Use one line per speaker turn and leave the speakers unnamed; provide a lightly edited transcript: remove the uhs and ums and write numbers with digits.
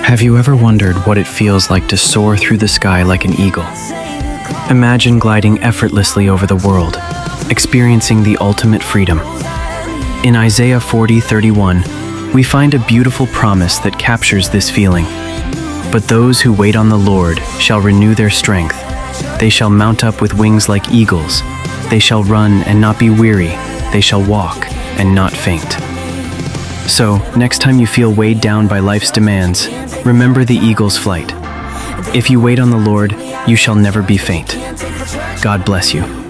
Have you ever wondered what it feels like to soar through the sky like an eagle? Imagine gliding effortlessly over the world, experiencing the ultimate freedom. In Isaiah 40:31, we find a beautiful promise that captures this feeling. But those who wait on the Lord shall renew their strength. They shall mount up with wings like eagles. They shall run and not be weary. They shall walk and not faint. So, next time you feel weighed down by life's demands, remember the eagle's flight. If you wait on the Lord, you shall never be faint. God bless you.